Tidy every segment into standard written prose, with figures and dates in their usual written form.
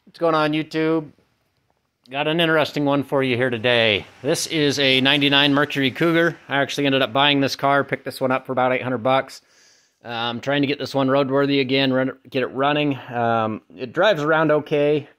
What's going on, YouTube? Got an interesting one for you here today. This is a 99 Mercury Cougar. I actually ended up buying this car, picked this one up for about 800 bucks. I'm trying to get this one roadworthy again, get it running. It drives around okay.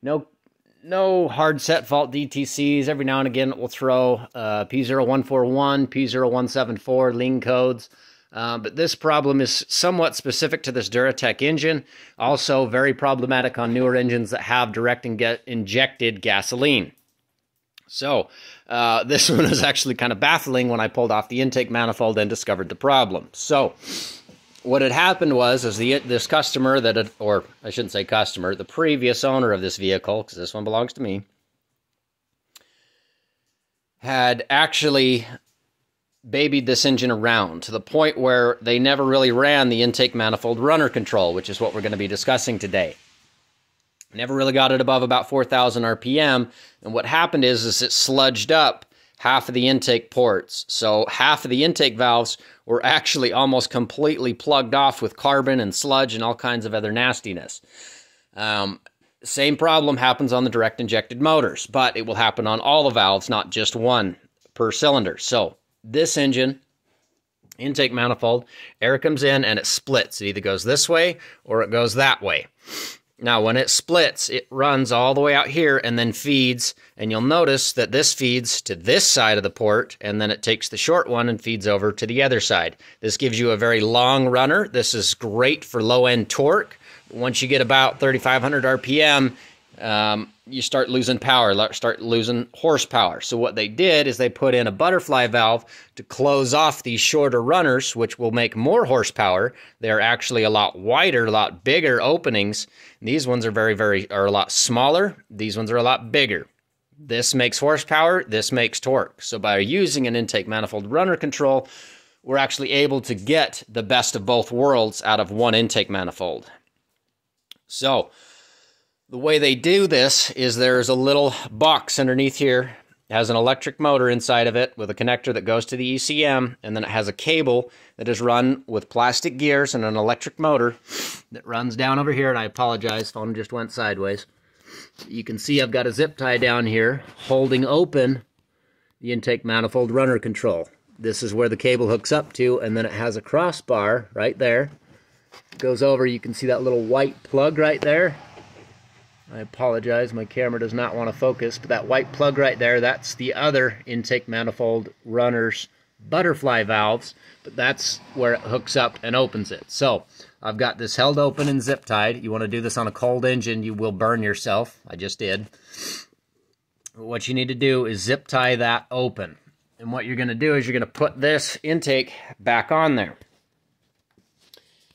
No hard set fault DTCs. Every now and again it will throw P0141, P0174 lean codes. But this problem is somewhat specific to this Duratec engine. Also very problematic on newer engines that have direct and injected gasoline. So this one was actually kind of baffling when I pulled off the intake manifold and discovered the problem. So what had happened was this customer or I shouldn't say customer, the previous owner of this vehicle, because this one belongs to me, had actually babied this engine around to the point where they never really ran the intake manifold runner control, which is what we're going to be discussing today. Never really got it above about 4,000 RPM, and what happened is it sludged up half of the intake ports. So half of the intake valves were actually almost completely plugged off with carbon and sludge and all kinds of other nastiness. Same problem happens on the direct injected motors, but it will happen on all the valves, not just one per cylinder. So this engine, intake manifold, air comes in and it splits. It either goes this way or it goes that way. Now, when it splits, it runs all the way out here and then feeds, and you'll notice that this feeds to this side of the port, and then it takes the short one and feeds over to the other side. This gives you a very long runner. This is great for low-end torque. Once you get about 3,500 RPM, you start losing power, start losing horsepower. So what they did is they put in a butterfly valve to close off these shorter runners, which will make more horsepower. They're actually a lot wider, a lot bigger openings. These ones are are a lot smaller. These ones are a lot bigger. This makes horsepower, this makes torque. So by using an intake manifold runner control, we're actually able to get the best of both worlds out of one intake manifold. So the way they do this is there's a little box underneath here. It has an electric motor inside of it with a connector that goes to the ECM, and then it has a cable that is run with plastic gears and an electric motor that runs down over here. And I apologize, phone just went sideways. You can see I've got a zip tie down here holding open the intake manifold runner control. This is where the cable hooks up to, and then it has a crossbar right there. It goes over, you can see that little white plug right there. I apologize, my camera does not want to focus, but that white plug right there, that's the other intake manifold runner's butterfly valves, but that's where it hooks up and opens it. So I've got this held open and zip tied. You want to do this on a cold engine, you will burn yourself. I just did. What you need to do is zip tie that open. And what you're going to do is you're going to put this intake back on there.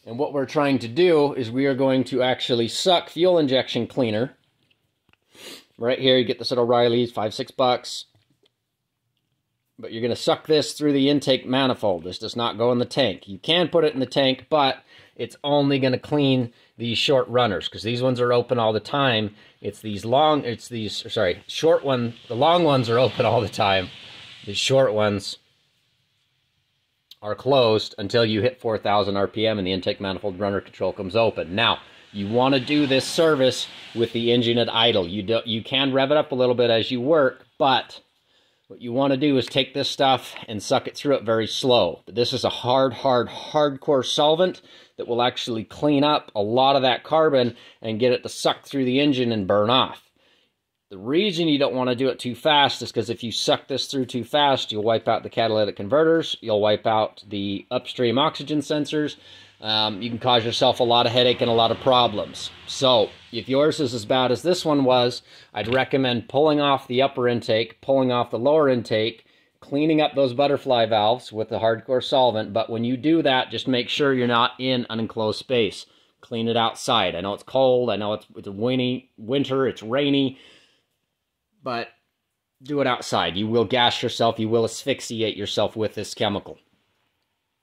And what we're trying to do is we are going to actually suck fuel injection cleaner. Right here, you get this at O'Reilly's, $5-6. But you're going to suck this through the intake manifold. This does not go in the tank. You can put it in the tank, but it's only going to clean these short runners, because these ones are open all the time. Short ones, the long ones are open all the time. The short ones are closed until you hit 4,000 RPM and the intake manifold runner control comes open. Now, you want to do this service with the engine at idle. You can rev it up a little bit as you work, but what you want to do is take this stuff and suck it through it very slow. But this is a hardcore solvent that will actually clean up a lot of that carbon and get it to suck through the engine and burn off. The reason you don't want to do it too fast is because if you suck this through too fast, you'll wipe out the catalytic converters, you'll wipe out the upstream oxygen sensors, you can cause yourself a lot of headache and a lot of problems. So, if yours is as bad as this one was, I'd recommend pulling off the upper intake, pulling off the lower intake, cleaning up those butterfly valves with the hardcore solvent, but when you do that, just make sure you're not in an enclosed space. Clean it outside. I know it's cold, I know it's winter, it's rainy, but do it outside. You will gas yourself. You will asphyxiate yourself with this chemical.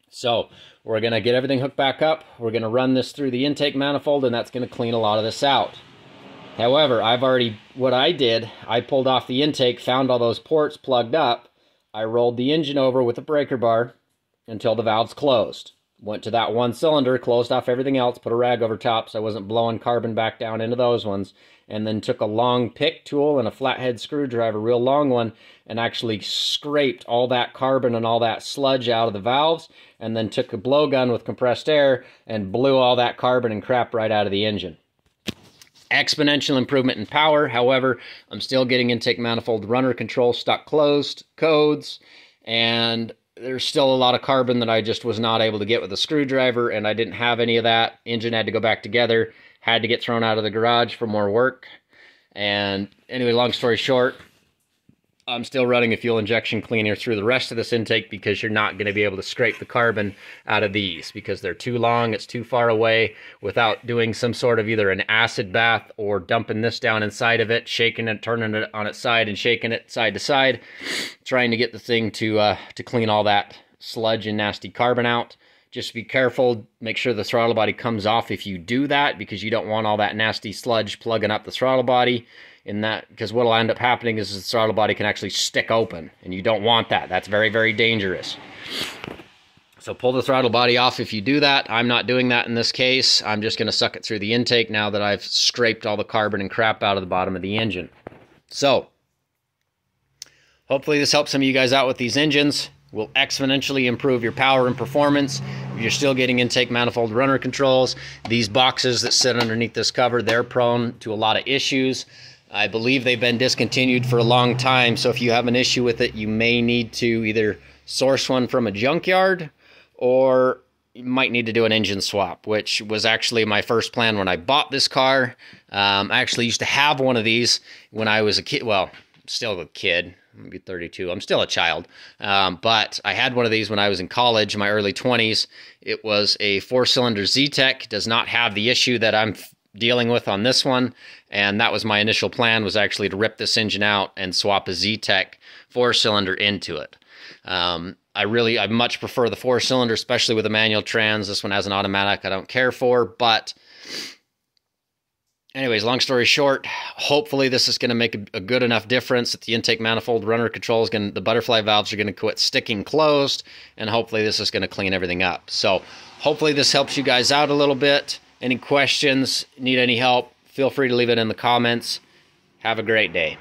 So we're going to get everything hooked back up. We're going to run this through the intake manifold, and that's going to clean a lot of this out. However, what I did, I pulled off the intake, found all those ports plugged up. I rolled the engine over with a breaker bar until the valves closed. Went to that one cylinder, closed off everything else, put a rag over top so I wasn't blowing carbon back down into those ones, and then took a long pick tool and a flathead screwdriver, real long one, and actually scraped all that carbon and all that sludge out of the valves, and then took a blowgun with compressed air and blew all that carbon and crap right out of the engine. Exponential improvement in power. However, I'm still getting intake manifold runner control stuck closed codes, and there's still a lot of carbon that I just was not able to get with a screwdriver, and I didn't have any of that. Engine had to go back together, had to get thrown out of the garage for more work. And anyway, long story short, I'm still running a fuel injection cleaner through the rest of this intake because you're not going to be able to scrape the carbon out of these because they're too long, it's too far away, without doing some sort of either an acid bath or dumping this down inside of it, shaking it, turning it on its side and shaking it side to side, trying to get the thing to clean all that sludge and nasty carbon out. Just be careful, make sure the throttle body comes off if you do that, because you don't want all that nasty sludge plugging up the throttle body. In that, because what will end up happening is the throttle body can actually stick open, and you don't want that. That's very, very dangerous. So pull the throttle body off if you do that. I'm not doing that in this case. I'm just going to suck it through the intake now that I've scraped all the carbon and crap out of the bottom of the engine. So hopefully this helps some of you guys out with these engines. Will exponentially improve your power and performance. If you're still getting intake manifold runner controls, these boxes that sit underneath this cover, they're prone to a lot of issues. I believe they've been discontinued for a long time, so if you have an issue with it, you may need to either source one from a junkyard, or you might need to do an engine swap, which was actually my first plan when I bought this car. I actually used to have one of these when I was a kid. Well, still a kid. I'm gonna be 32. I'm still a child. But I had one of these when I was in college, my early 20s. It was a 4-cylinder Z-Tech. Does not have the issue that I'm dealing with on this one, and that was my initial plan, was actually to rip this engine out and swap a Z-Tech 4-cylinder into it. I much prefer the 4-cylinder, especially with a manual trans. This one has an automatic I don't care for, but anyways, long story short, hopefully this is going to make a good enough difference that the intake manifold runner control is going to, the butterfly valves are going to quit sticking closed, and hopefully this is going to clean everything up. So hopefully this helps you guys out a little bit. Any questions, need any help, feel free to leave it in the comments. Have a great day.